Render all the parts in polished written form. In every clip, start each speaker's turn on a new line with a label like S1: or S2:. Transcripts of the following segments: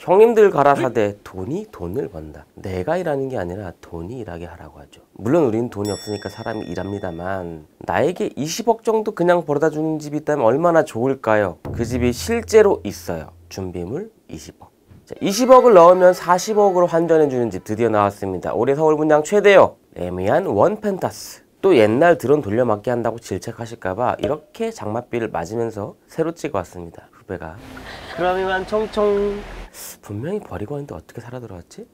S1: 형님들 가라사대 돈이 돈을 번다. 내가 일하는 게 아니라 돈이 일하게 하라고 하죠. 물론 우리는 돈이 없으니까 사람이 일합니다만 나에게 20억 정도 그냥 벌어다 주는 집이 있다면 얼마나 좋을까요? 그 집이 실제로 있어요. 준비물 20억. 자, 20억을 넣으면 40억으로 환전해 주는 집 드디어 나왔습니다. 올해 서울 분양 최대요. 레미안 원펜타스. 또 옛날 드론 돌려막기 한다고 질책하실까봐 이렇게 장맛비를 맞으면서 새로 찍어왔습니다. 후배가. 그럼 이만 총총. 분명히 버리고 왔는데 어떻게 살아 들어왔지?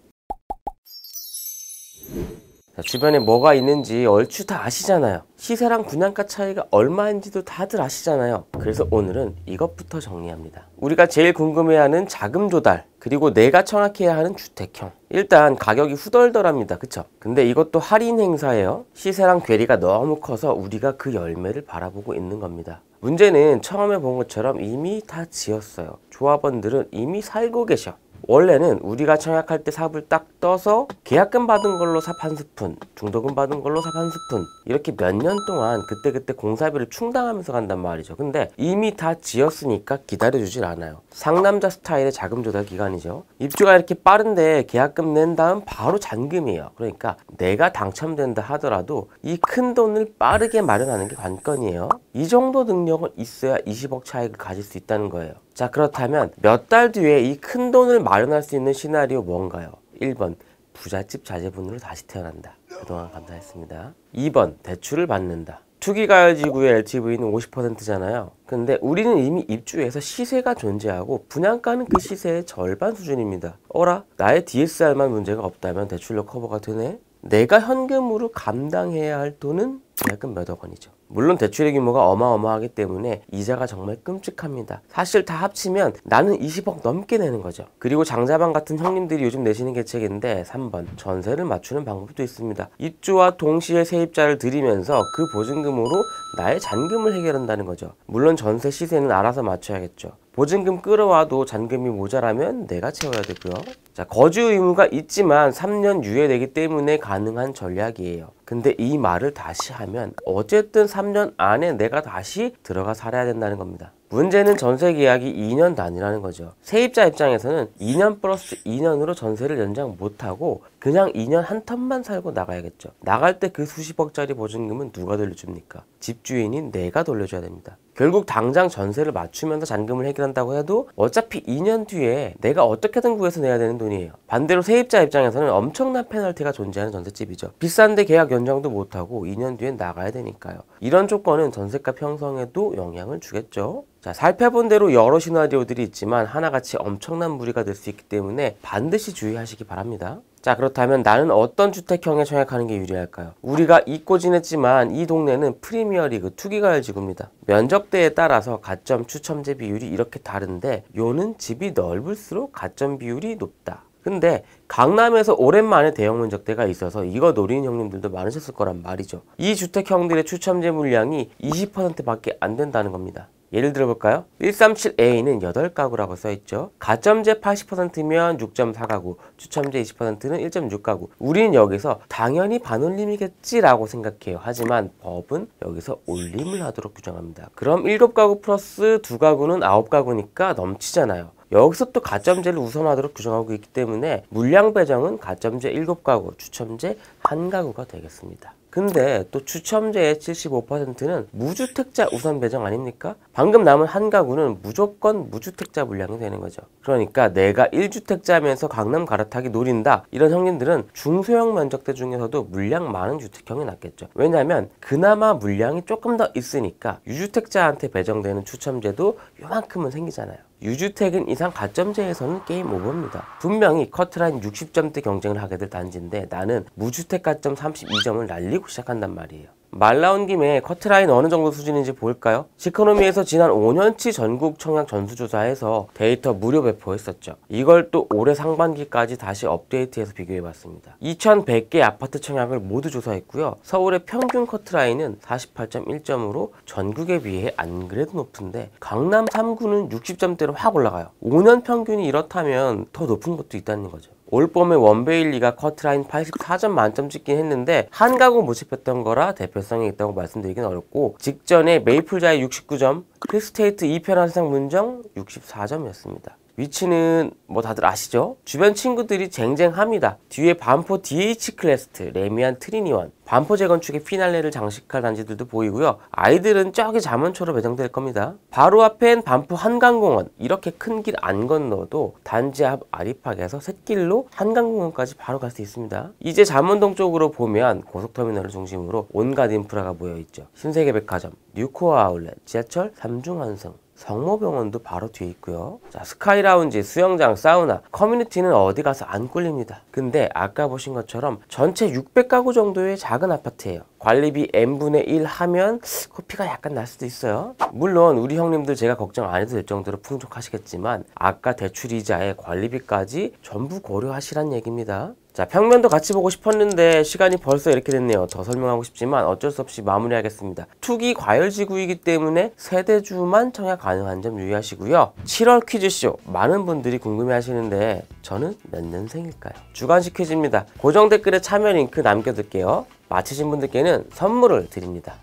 S1: 자, 주변에 뭐가 있는지 얼추 다 아시잖아요. 시세랑 분양가 차이가 얼마인지도 다들 아시잖아요. 그래서 오늘은 이것부터 정리합니다. 우리가 제일 궁금해하는 자금 조달, 그리고 내가 청약해야 하는 주택형. 일단 가격이 후덜덜합니다. 그쵸? 근데 이것도 할인 행사예요. 시세랑 괴리가 너무 커서 우리가 그 열매를 바라보고 있는 겁니다. 문제는 처음에 본 것처럼 이미 다 지었어요. 조합원들은 이미 살고 계셔. 원래는 우리가 청약할 때 삽을 딱 떠서 계약금 받은 걸로 삽 한 스푼, 중도금 받은 걸로 삽 한 스푼, 이렇게 몇 년 동안 그때그때 공사비를 충당하면서 간단 말이죠. 근데 이미 다 지었으니까 기다려주질 않아요. 상남자 스타일의 자금 조달 기간이죠. 입주가 이렇게 빠른데 계약금 낸 다음 바로 잔금이에요. 그러니까 내가 당첨된다 하더라도 이 큰 돈을 빠르게 마련하는 게 관건이에요. 이 정도 능력은 있어야 20억 차익을 가질 수 있다는 거예요. 자, 그렇다면 몇 달 뒤에 이 큰 돈을 마련할 수 있는 시나리오 뭔가요? 1번 부잣집 자제분으로 다시 태어난다. 그동안 감사했습니다. 2번 대출을 받는다. 투기가열지구의 LTV는 50%잖아요. 근데 우리는 이미 입주해서 시세가 존재하고 분양가는 그 시세의 절반 수준입니다. 어라? 나의 DSR만 문제가 없다면 대출로 커버가 되네? 내가 현금으로 감당해야 할 돈은 계약금 몇억 원이죠. 물론 대출의 규모가 어마어마하기 때문에 이자가 정말 끔찍합니다. 사실 다 합치면 나는 20억 넘게 내는 거죠. 그리고 장자방 같은 형님들이 요즘 내시는 계책인데 3번 전세를 맞추는 방법도 있습니다. 입주와 동시에 세입자를 들이면서 그 보증금으로 나의 잔금을 해결한다는 거죠. 물론 전세 시세는 알아서 맞춰야겠죠. 보증금 끌어와도 잔금이 모자라면 내가 채워야 되고요. 자, 거주 의무가 있지만 3년 유예되기 때문에 가능한 전략이에요. 근데 이 말을 다시 하면 어쨌든 3년 안에 내가 다시 들어가 살아야 된다는 겁니다. 문제는 전세 계약이 2년 단위라는 거죠. 세입자 입장에서는 2년 플러스 2년으로 전세를 연장 못하고 그냥 2년 한 텀만 살고 나가야겠죠. 나갈 때 그 수십억짜리 보증금은 누가 돌려줍니까? 집주인인 내가 돌려줘야 됩니다. 결국 당장 전세를 맞추면서 잔금을 해결한다고 해도 어차피 2년 뒤에 내가 어떻게든 구해서 내야 되는 돈이에요. 반대로 세입자 입장에서는 엄청난 페널티가 존재하는 전셋집이죠. 비싼데 계약 연장도 못하고 2년 뒤엔 나가야 되니까요. 이런 조건은 전셋값 형성에도 영향을 주겠죠. 자, 살펴본 대로 여러 시나리오들이 있지만 하나같이 엄청난 무리가 될 수 있기 때문에 반드시 주의하시기 바랍니다. 자, 그렇다면 나는 어떤 주택형에 청약하는 게 유리할까요? 우리가 잊고 지냈지만 이 동네는 프리미어리그 투기가열지구입니다. 면적대에 따라서 가점 추첨제 비율이 이렇게 다른데 요는 집이 넓을수록 가점 비율이 높다. 근데 강남에서 오랜만에 대형 면적대가 있어서 이거 노리는 형님들도 많으셨을 거란 말이죠. 이 주택형들의 추첨제 물량이 20%밖에 안 된다는 겁니다. 예를 들어볼까요? 137A는 8가구라고 써있죠. 가점제 80%면 6.4가구, 추첨제 20%는 1.6가구. 우리는 여기서 당연히 반올림이겠지라고 생각해요. 하지만 법은 여기서 올림을 하도록 규정합니다. 그럼 7가구 플러스 2가구는 9가구니까 넘치잖아요. 여기서 또 가점제를 우선하도록 규정하고 있기 때문에 물량 배정은 가점제 7가구, 추첨제 1가구가 되겠습니다. 근데 또 추첨제의 75%는 무주택자 우선 배정 아닙니까? 방금 남은 1가구는 무조건 무주택자 물량이 되는 거죠. 그러니까 내가 1주택자면서 강남 갈아타기 노린다 이런 형님들은 중소형 면적대 중에서도 물량 많은 주택형이 낫겠죠. 왜냐면 그나마 물량이 조금 더 있으니까 유주택자한테 배정되는 추첨제도 요만큼은 생기잖아요. 유주택인 이상 가점제에서는 게임 오버입니다. 분명히 커트라인 60점대 경쟁을 하게 될 단지인데 나는 무주택 가점 32점을 날리고 시작한단 말이에요. 말 나온 김에 커트라인 어느 정도 수준인지 볼까요? 시커노미에서 지난 5년치 전국 청약 전수조사에서 데이터 무료 배포했었죠. 이걸 또 올해 상반기까지 다시 업데이트해서 비교해봤습니다. 2100개 아파트 청약을 모두 조사했고요. 서울의 평균 커트라인은 48.1점으로 전국에 비해 안 그래도 높은데 강남 3구는 60점대로 확 올라가요. 5년 평균이 이렇다면 더 높은 것도 있다는 거죠. 올 봄에 원베일리가 커트라인 84점 만점 찍긴 했는데 한 가구 못 짚었던 거라 대표성이 있다고 말씀드리긴 어렵고 직전에 메이플자이 69점, 크리스테이트 2편한 세상 문정 64점이었습니다. 위치는 뭐 다들 아시죠? 주변 친구들이 쟁쟁합니다. 뒤에 반포 DH 클래스트, 레미안 트리니원, 반포 재건축의 피날레를 장식할 단지들도 보이고요. 아이들은 저기 자문초로 배정될 겁니다. 바로 앞엔 반포 한강공원, 이렇게 큰 길 안 건너도 단지 앞 아리팍에서 샛길로 한강공원까지 바로 갈 수 있습니다. 이제 잠원동 쪽으로 보면 고속터미널을 중심으로 온갖 인프라가 모여있죠. 신세계백화점, 뉴코어 아울렛, 지하철 3중 환승, 성모병원도 바로 뒤에 있고요. 자, 스카이라운지, 수영장, 사우나, 커뮤니티는 어디 가서 안 꿀립니다. 근데 아까 보신 것처럼 전체 600가구 정도의 작은 아파트예요. 관리비 n분의 1 하면 코피가 약간 날 수도 있어요. 물론 우리 형님들 제가 걱정 안 해도 될 정도로 풍족하시겠지만 아까 대출이자에 관리비까지 전부 고려하시란 얘기입니다. 자, 평면도 같이 보고 싶었는데 시간이 벌써 이렇게 됐네요. 더 설명하고 싶지만 어쩔 수 없이 마무리하겠습니다. 투기 과열지구이기 때문에 세대주만 청약 가능한 점 유의하시고요. 7월 퀴즈쇼 많은 분들이 궁금해 하시는데 저는 몇 년생일까요? 주관식 퀴즈입니다. 고정 댓글에 참여 링크 남겨둘게요. 맞히신 분들께는 선물을 드립니다.